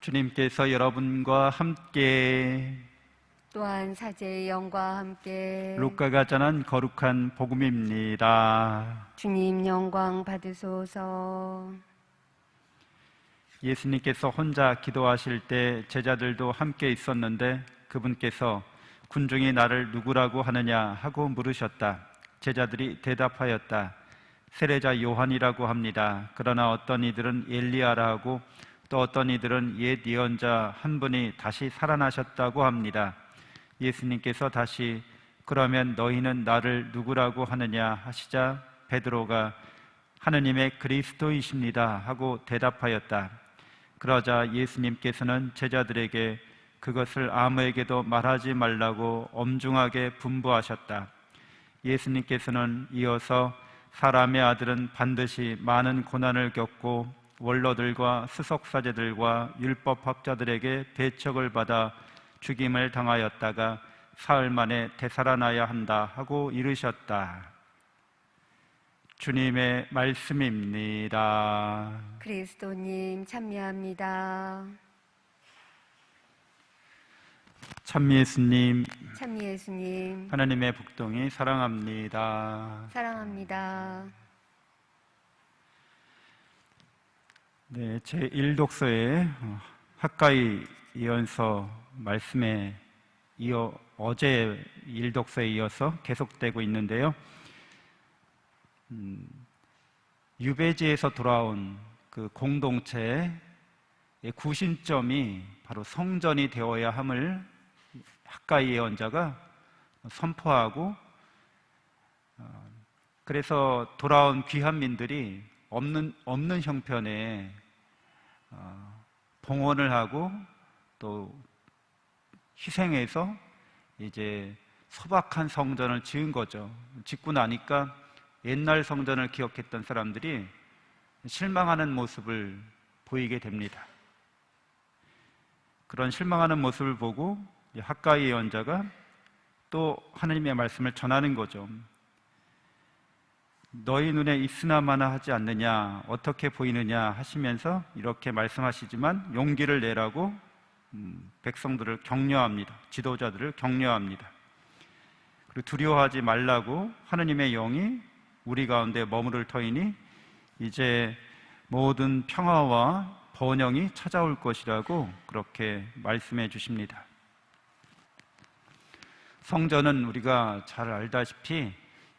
주님께서 여러분과 함께 또한 사제의 영과 함께 루카가 전한 거룩한 복음입니다. 주님 영광 받으소서. 예수님께서 혼자 기도하실 때 제자들도 함께 있었는데 그분께서 군중이 나를 누구라고 하느냐 하고 물으셨다. 제자들이 대답하였다. 세례자 요한이라고 합니다. 그러나 어떤 이들은 엘리야라 하고 또 어떤 이들은 옛 예언자 한 분이 다시 살아나셨다고 합니다. 예수님께서 다시 그러면 너희는 나를 누구라고 하느냐 하시자 베드로가 하느님의 그리스도이십니다 하고 대답하였다. 그러자 예수님께서는 제자들에게 그것을 아무에게도 말하지 말라고 엄중하게 분부하셨다. 예수님께서는 이어서 사람의 아들은 반드시 많은 고난을 겪고 원로들과 수석사제들과 율법학자들에게 대척을 받아 죽임을 당하였다가 사흘 만에 되살아나야 한다 하고 이르셨다. 주님의 말씀입니다. 그리스도님 찬미합니다. 참 예수님, 참 예수님 하나님의 복동이 사랑합니다. 사랑합니다. 네, 제 1독서의 학가이 예언서 말씀에 어제 1독서에 이어서 계속되고 있는데요. 유배지에서 돌아온 그 공동체의 구심점이 바로 성전이 되어야 함을 학가이 예언자가 선포하고, 그래서 돌아온 귀한민들이 없는 형편에 봉헌을 하고 또 희생해서 이제 소박한 성전을 지은 거죠. 짓고 나니까 옛날 성전을 기억했던 사람들이 실망하는 모습을 보이게 됩니다. 그런 실망하는 모습을 보고 학가이 예언자가 또 하나님의 말씀을 전하는 거죠. 너희 눈에 있으나마나 하지 않느냐, 어떻게 보이느냐 하시면서 이렇게 말씀하시지만 용기를 내라고 백성들을 격려합니다. 지도자들을 격려합니다. 그리고 두려워하지 말라고 하느님의 영이 우리 가운데 머무를 터이니 이제 모든 평화와 번영이 찾아올 것이라고 그렇게 말씀해 주십니다. 성전은 우리가 잘 알다시피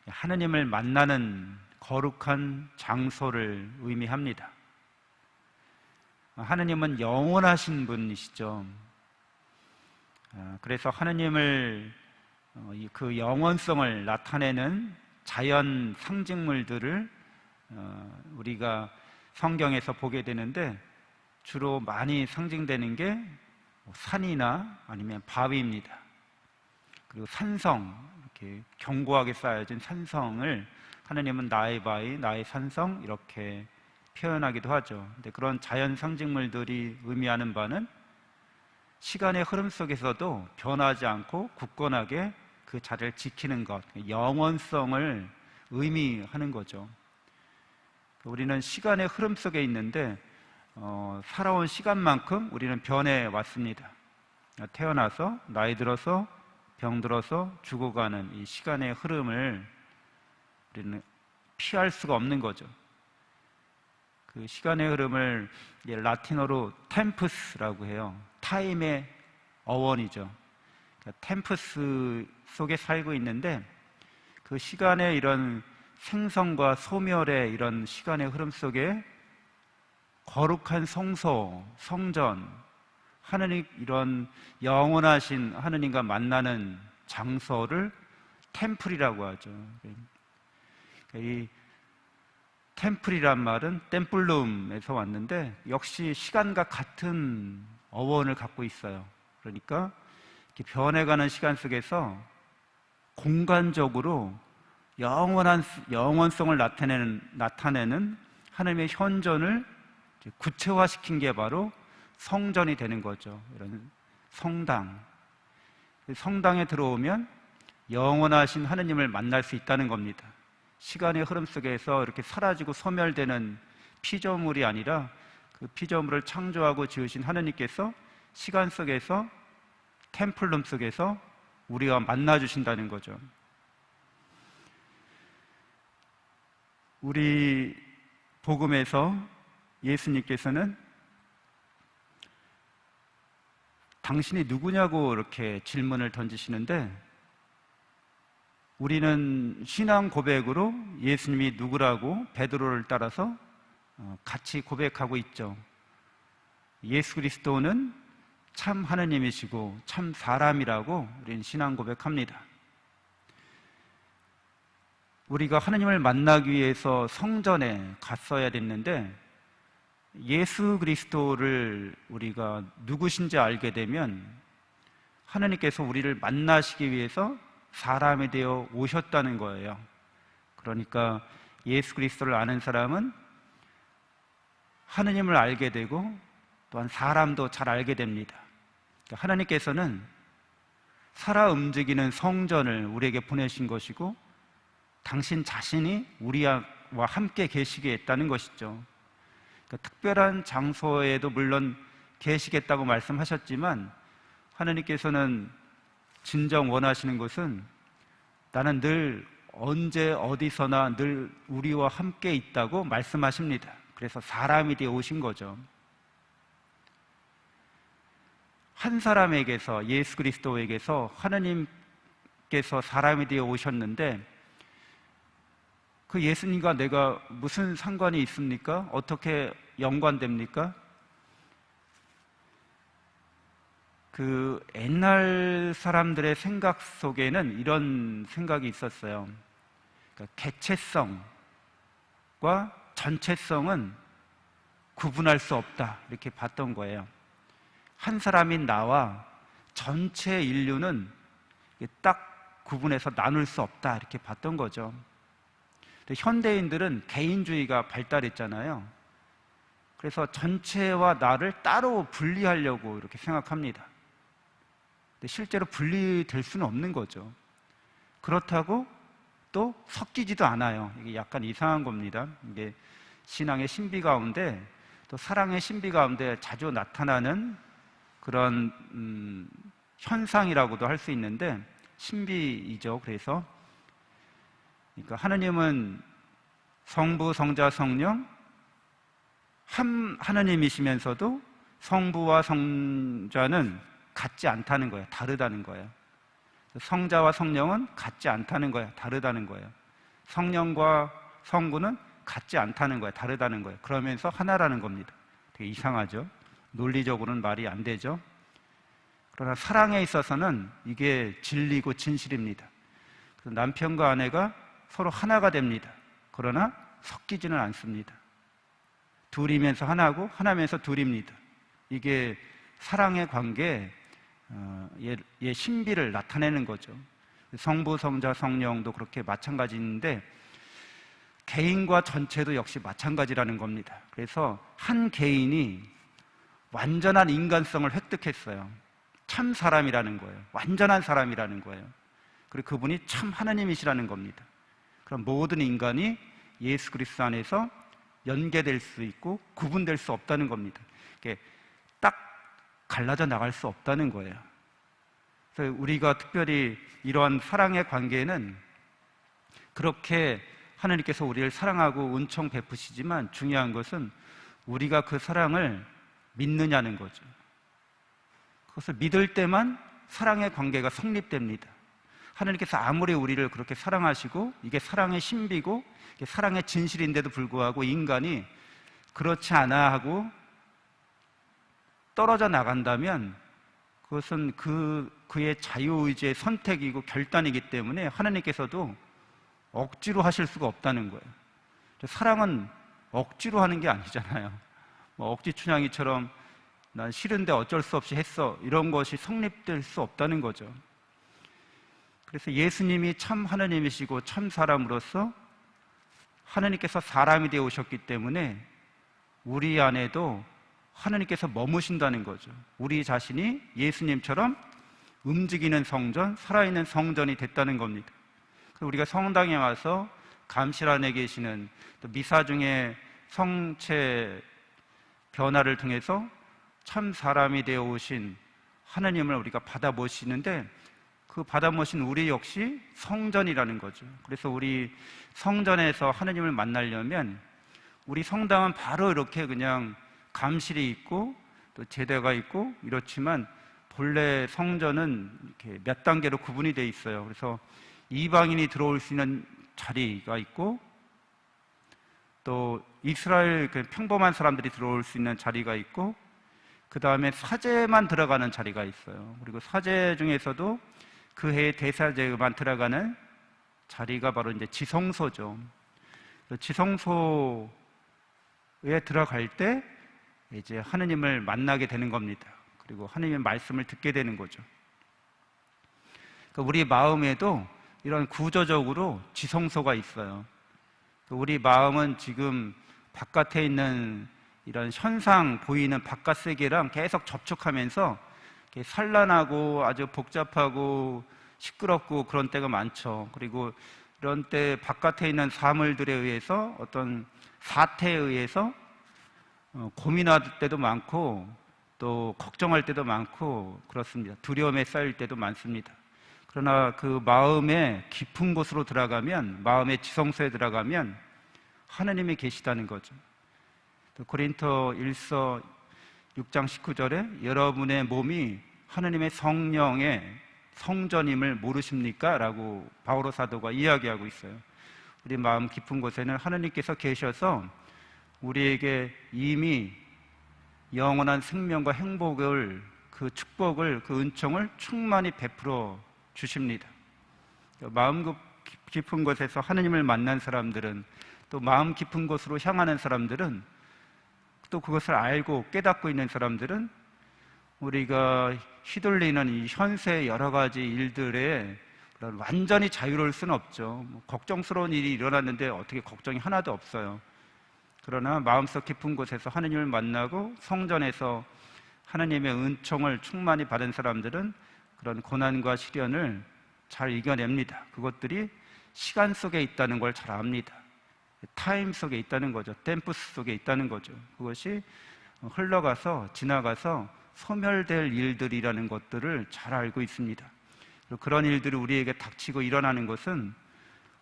하느님을 만나는 거룩한 장소를 의미합니다. 하느님은 영원하신 분이시죠. 그래서 하느님을 그 영원성을 나타내는 자연 상징물들을 우리가 성경에서 보게 되는데 주로 많이 상징되는 게 산이나 아니면 바위입니다. 그리고 산성, 이렇게 견고하게 쌓여진 산성을 하느님은 나의 바위, 나의 산성 이렇게 표현하기도 하죠. 근데 그런 자연 상징물들이 의미하는 바는 시간의 흐름 속에서도 변하지 않고 굳건하게 그 자리를 지키는 것, 영원성을 의미하는 거죠. 우리는 시간의 흐름 속에 있는데 살아온 시간만큼 우리는 변해 왔습니다. 태어나서 나이 들어서 병 들어서 죽어가는 이 시간의 흐름을 우리는 피할 수가 없는 거죠. 그 시간의 흐름을 라틴어로 템프스라고 해요. 타임의 어원이죠. 그러니까 템프스 속에 살고 있는데 그 시간의 이런 생성과 소멸의 이런 시간의 흐름 속에 거룩한 성소, 성전, 하느님, 이런 영원하신 하느님과 만나는 장소를 템플이라고 하죠. 이 템플이란 말은 템플룸에서 왔는데 역시 시간과 같은 어원을 갖고 있어요. 그러니까 이렇게 변해가는 시간 속에서 공간적으로 영원성을 나타내는 하나님의 현존을 구체화시킨 게 바로 성전이 되는 거죠. 이런 성당. 성당에 들어오면 영원하신 하느님을 만날 수 있다는 겁니다. 시간의 흐름 속에서 이렇게 사라지고 소멸되는 피조물이 아니라 그 피조물을 창조하고 지으신 하느님께서 시간 속에서 템플룸 속에서 우리와 만나 주신다는 거죠. 우리 복음에서 예수님께서는 당신이 누구냐고 이렇게 질문을 던지시는데, 우리는 신앙 고백으로 예수님이 누구라고 베드로를 따라서 같이 고백하고 있죠. 예수 그리스도는 참 하느님이시고 참 사람이라고 우리는 신앙 고백합니다. 우리가 하느님을 만나기 위해서 성전에 갔어야 됐는데, 예수 그리스도를 우리가 누구신지 알게 되면 하느님께서 우리를 만나시기 위해서 사람이 되어 오셨다는 거예요. 그러니까 예수 그리스도를 아는 사람은 하느님을 알게 되고 또한 사람도 잘 알게 됩니다. 그러니까 하나님께서는 살아 움직이는 성전을 우리에게 보내신 것이고, 당신 자신이 우리와 함께 계시게 했다는 것이죠. 그러니까 특별한 장소에도 물론 계시겠다고 말씀하셨지만, 하나님께서는 진정 원하시는 것은 나는 늘 언제 어디서나 늘 우리와 함께 있다고 말씀하십니다. 그래서 사람이 되어 오신 거죠. 한 사람에게서, 예수 그리스도에게서 하나님께서 사람이 되어 오셨는데, 그 예수님과 내가 무슨 상관이 있습니까? 어떻게 연관됩니까? 그 옛날 사람들의 생각 속에는 이런 생각이 있었어요. 그러니까 개체성과 전체성은 구분할 수 없다, 이렇게 봤던 거예요. 한 사람인 나와 전체 인류는 딱 구분해서 나눌 수 없다, 이렇게 봤던 거죠. 현대인들은 개인주의가 발달했잖아요. 그래서 전체와 나를 따로 분리하려고 이렇게 생각합니다. 근데 실제로 분리될 수는 없는 거죠. 그렇다고 또 섞이지도 않아요. 이게 약간 이상한 겁니다. 이게 신앙의 신비 가운데, 또 사랑의 신비 가운데 자주 나타나는 그런 현상이라고도 할 수 있는데, 신비이죠. 그래서 그러니까 하느님은 성부, 성자, 성령 한 하느님이시면서도 성부와 성자는 같지 않다는 거예요. 다르다는 거예요. 성자와 성령은 같지 않다는 거예요. 다르다는 거예요. 성령과 성부는 같지 않다는 거예요. 다르다는 거예요. 그러면서 하나라는 겁니다. 되게 이상하죠? 논리적으로는 말이 안 되죠? 그러나 사랑에 있어서는 이게 진리고 진실입니다. 그래서 남편과 아내가 서로 하나가 됩니다. 그러나 섞이지는 않습니다. 둘이면서 하나고 하나면서 둘입니다. 이게 사랑의 관계의 신비를 나타내는 거죠. 성부, 성자, 성령도 그렇게 마찬가지인데, 개인과 전체도 역시 마찬가지라는 겁니다. 그래서 한 개인이 완전한 인간성을 획득했어요. 참 사람이라는 거예요. 완전한 사람이라는 거예요. 그리고 그분이 참 하나님이시라는 겁니다. 그럼 모든 인간이 예수 그리스도 안에서 연계될 수 있고 구분될 수 없다는 겁니다. 딱 갈라져 나갈 수 없다는 거예요. 그래서 우리가 특별히 이러한 사랑의 관계는 그렇게 하나님께서 우리를 사랑하고 은총 베푸시지만, 중요한 것은 우리가 그 사랑을 믿느냐는 거죠. 그것을 믿을 때만 사랑의 관계가 성립됩니다. 하나님께서 아무리 우리를 그렇게 사랑하시고 이게 사랑의 신비고 이게 사랑의 진실인데도 불구하고 인간이 그렇지 않아 하고 떨어져 나간다면 그것은 그의 자유의지의 선택이고 결단이기 때문에 하나님께서도 억지로 하실 수가 없다는 거예요. 사랑은 억지로 하는 게 아니잖아요. 뭐 억지 춘향이처럼 난 싫은데 어쩔 수 없이 했어, 이런 것이 성립될 수 없다는 거죠. 그래서 예수님이 참 하나님이시고 참 사람으로서 하나님께서 사람이 되어 오셨기 때문에 우리 안에도 하나님께서 머무신다는 거죠. 우리 자신이 예수님처럼 움직이는 성전, 살아있는 성전이 됐다는 겁니다. 우리가 성당에 와서 감실 안에 계시는, 또 미사 중에 성체 변화를 통해서 참 사람이 되어 오신 하나님을 우리가 받아 모시는데, 그 받아 모신 우리 역시 성전이라는 거죠. 그래서 우리 성전에서 하나님을 만나려면 우리 성당은 바로 이렇게 그냥 감실이 있고 또 제대가 있고 이렇지만, 본래 성전은 이렇게 몇 단계로 구분이 되어 있어요. 그래서 이방인이 들어올 수 있는 자리가 있고, 또 이스라엘 평범한 사람들이 들어올 수 있는 자리가 있고, 그 다음에 사제만 들어가는 자리가 있어요. 그리고 사제 중에서도 그 해의 대사제만 들어가는 자리가 바로 이제 지성소죠. 지성소에 들어갈 때 이제 하느님을 만나게 되는 겁니다. 그리고 하느님의 말씀을 듣게 되는 거죠. 그러니까 우리 마음에도 이런 구조적으로 지성소가 있어요. 우리 마음은 지금 바깥에 있는 이런 현상 보이는 바깥 세계랑 계속 접촉하면서 산란하고 아주 복잡하고 시끄럽고 그런 때가 많죠. 그리고 이런 때 바깥에 있는 사물들에 의해서 어떤 사태에 의해서 고민할 때도 많고 또 걱정할 때도 많고 그렇습니다. 두려움에 쌓일 때도 많습니다. 그러나 그 마음의 깊은 곳으로 들어가면, 마음의 지성소에 들어가면 하나님이 계시다는 거죠. 고린토 1서 6장 19절에 여러분의 몸이 하나님의 성령의 성전임을 모르십니까? 라고 바오로 사도가 이야기하고 있어요. 우리 마음 깊은 곳에는 하나님께서 계셔서 우리에게 이미 영원한 생명과 행복을, 그 축복을, 그 은총을 충만히 베풀어 주십니다. 마음 깊은 곳에서 하나님을 만난 사람들은, 또 마음 깊은 곳으로 향하는 사람들은, 또 그것을 알고 깨닫고 있는 사람들은 우리가 휘둘리는 이 현세의 여러 가지 일들에 완전히 자유로울 수는 없죠. 걱정스러운 일이 일어났는데 어떻게 걱정이 하나도 없어요. 그러나 마음속 깊은 곳에서 하나님을 만나고 성전에서 하나님의 은총을 충만히 받은 사람들은 그런 고난과 시련을 잘 이겨냅니다. 그것들이 시간 속에 있다는 걸 잘 압니다. 타임 속에 있다는 거죠. 템프스 속에 있다는 거죠. 그것이 흘러가서 지나가서 소멸될 일들이라는 것들을 잘 알고 있습니다. 그런 일들이 우리에게 닥치고 일어나는 것은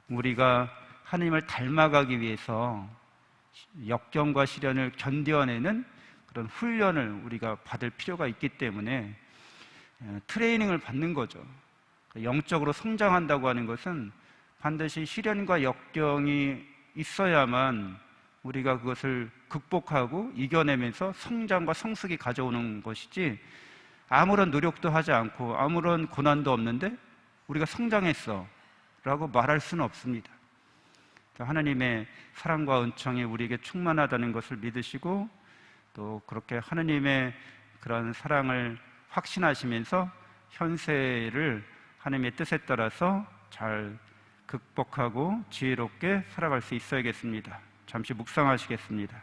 우리가 하나님을 닮아가기 위해서 역경과 시련을 견뎌내는 그런 훈련을 우리가 받을 필요가 있기 때문에 트레이닝을 받는 거죠. 영적으로 성장한다고 하는 것은 반드시 시련과 역경이 있어야만 우리가 그것을 극복하고 이겨내면서 성장과 성숙이 가져오는 것이지, 아무런 노력도 하지 않고 아무런 고난도 없는데 우리가 성장했어 라고 말할 수는 없습니다. 하나님의 사랑과 은총이 우리에게 충만하다는 것을 믿으시고, 또 그렇게 하나님의 그런 사랑을 확신하시면서 현세를 하나님의 뜻에 따라서 잘 극복하고 지혜롭게 살아갈 수 있어야겠습니다. 잠시 묵상하시겠습니다.